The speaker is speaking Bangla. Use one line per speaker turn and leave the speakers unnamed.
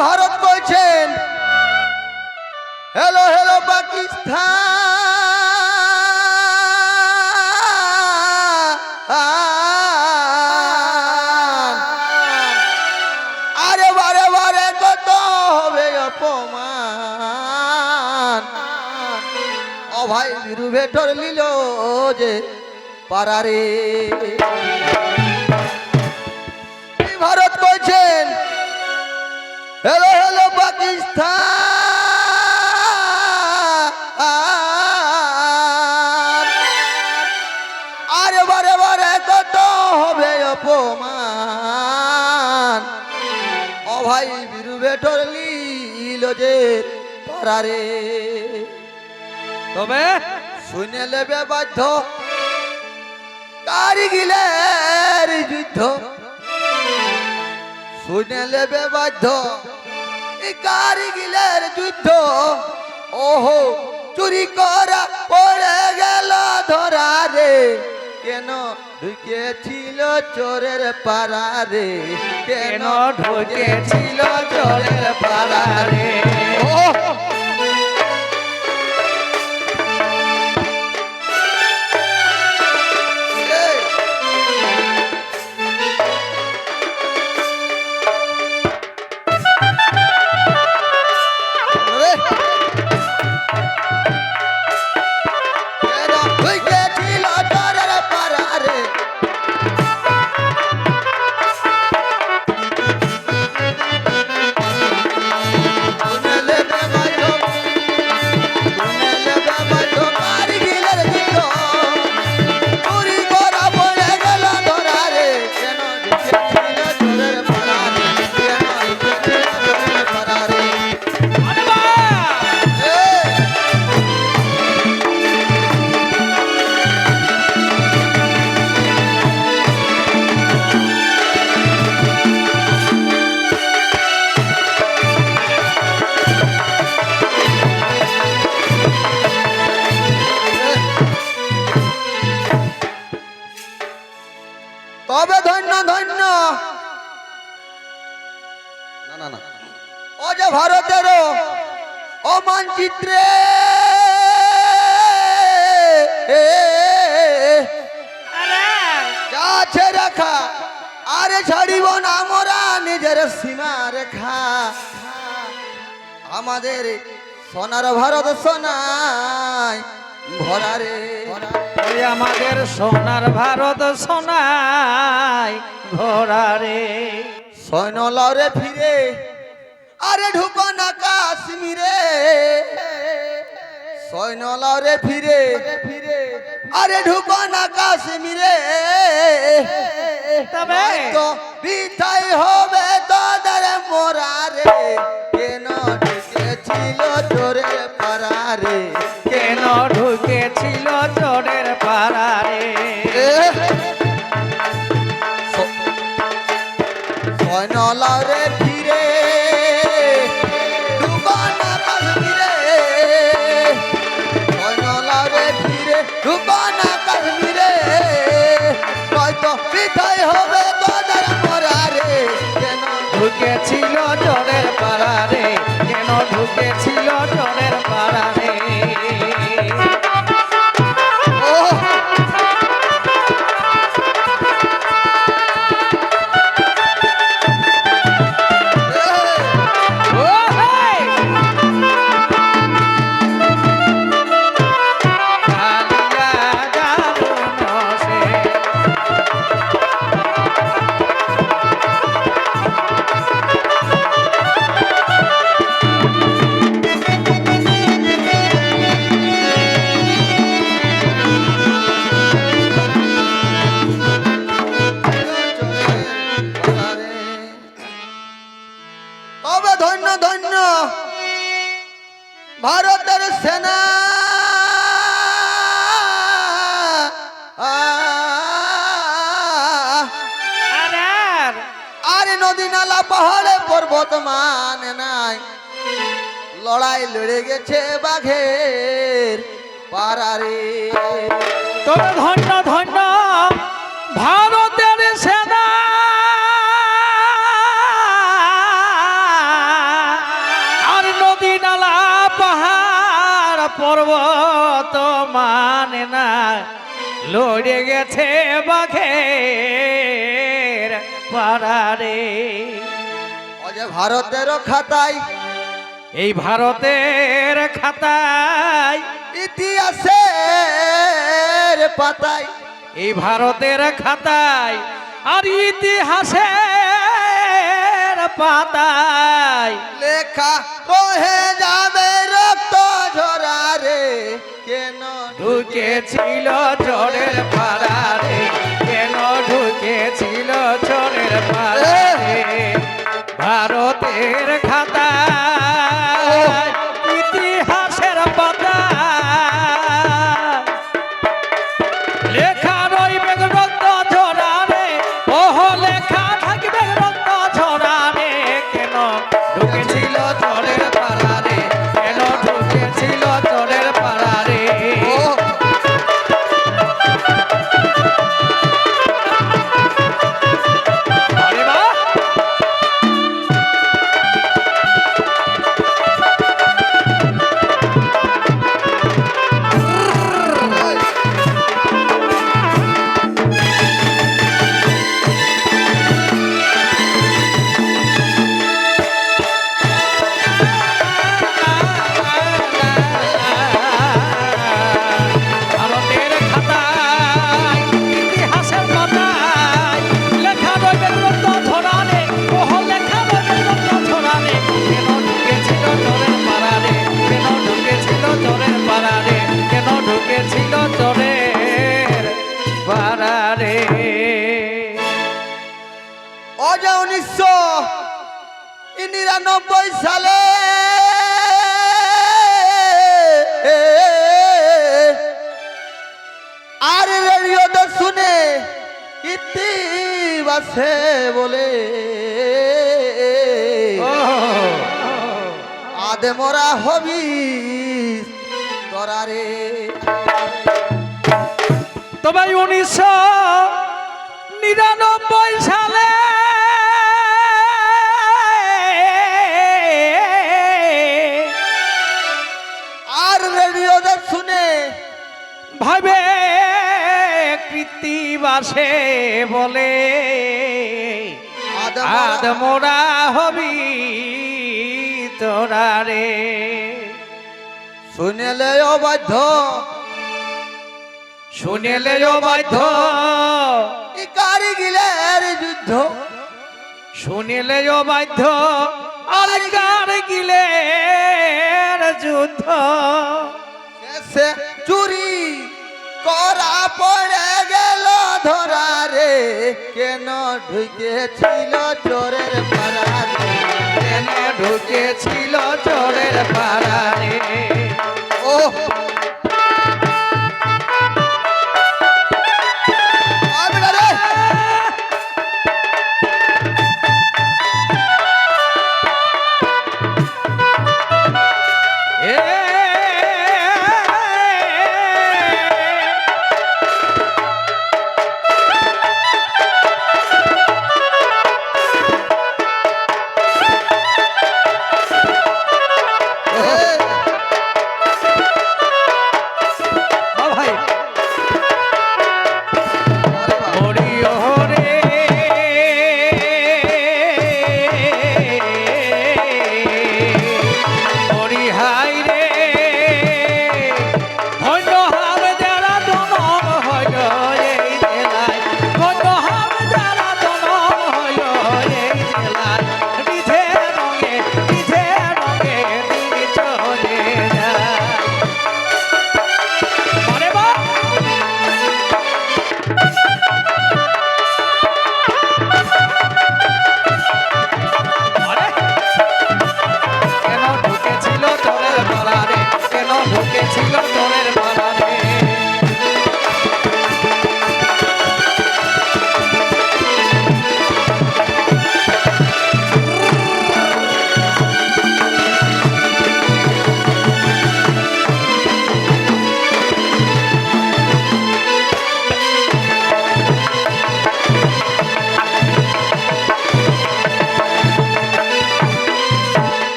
ভারত কইছেন हेलो हेलो पाकिस्तान अरे बारे बारे कत হবে অপমান ও ভাই বিরু ভেটর লিল যে পারারে ভারত কইছেন हेलो हेलो पाकिस्तान अरे बारे बारे कत হবে অপমান ও ভাই বিরু ভেটর লিল যে পারারে
তবে
শুনে লেবে বাধ্য কারিগিলের যুদ্ধ শুনে লেবে বাধ্য কারিগিলের যুদ্ধ ওহো চুরি করা পড়ে গেল ধরা রে কেন ঢুকেছিল চোরের পাড়ারে কেন ঢুকেছিল চোরের পাড়ারে ও তবে ধন্য ধন্য না না না ও যে ভারতের ও মানচিত্রে আছে রাখা আরে ছাড়িব না মোরা নিজের সীমা রেখা আমাদের সোনার ভারত সোনায় ভরা রে
আমাদের সোনার ভারত সোনায় ভরা রে
সৈন্য লড়ে ফিরে আরে ঢুকো না কাশ্মীরে সৈন্য লড়ে ফিরে আরে ঢুকো না কাশ্মীরে
তবে
তো বিঠাই হবে তোদের মোরা রে কেন ঢুকেছিল চোরের পাড়ারে
কেন ঢুকেছিল চোরের পাড়ারে
সৈন্য লড়ে ফিরে ঢুকো না কাশ্মীরে সৈন্য লড়ে ফিরে ঢুকো না কাশ্মীরে হয়তো বিঠাই হবে তোদের মোরা রে কেন
ঢুকেছিল চোরের পাড়ারে কেন ঢুকেছিল চোরের পাড়ারে
ভারতের সেনা আরে নদী নালা পাহাড়ে পর্বত মানে নাই লড়াই লড়ে গেছে বাঘের পাড়ারে
তবে ধন্য ধন্য ভারত পর্বত মানে না লড়ে গেছে বাঘের পাড়ারে।
অজে ভারতেরও খাতায়
এই ভারতের খাতায়
ইতিহাসের পাতায়
এই ভারতের খাতায় আর ইতিহাসের পাতায়
লেখা রহে যাবে রক্ত ঝরারে কেন
ঢুকেছিল চোরের পাড়ারে, কেন ঢুকেছিল চোরের পাড়ারে। ভারতের খাতায় ইতিহাসের পাতায় লেখা রইবে রক্ত ঝরারে, ওহ লেখা থাকবে রক্ত ঝরারে। কেন ঢুকেছিল চোরের পাড়ারে, কেন ঢুকেছিল চোরের পাড়ারে।
ও
আরে বাহ! ভারতের খাতায় ইতিহাসের পাতায় লেখা রইবে রক্ত ঝরারে, ওহ লেখা রইবে রক্ত ঝরারে। কেন ঢুকেছিল চোরের পাড়ারে, কেন ঢুকেছিল চোরের পাড়ারে, কেন ঢুকেছিল চোরের পাড়ারে।
অজে 1999 সালে আর রেডিওতে শুনে ইতিবাসে বলে আদে মোরা হবি তরারে।
তবে 1999 সালে
আর রেডিওতে শুনে
ভাবে কৃত্তিবাসে বলে আদ মোরা হবি তোরা রে।
শুনেলে অবাধ্য
শুনেলে বাধ্য,
ই কারিগিলের যুদ্ধ
শুনিলে বাধ্য আর কার গিলের যুদ্ধ।
সে চুরি করা পড়ে গেল ধরারে কেন ঢুকেছিল চোরের পাড়ারে
কেন ঢুকেছিল চোরের পাড়ারে।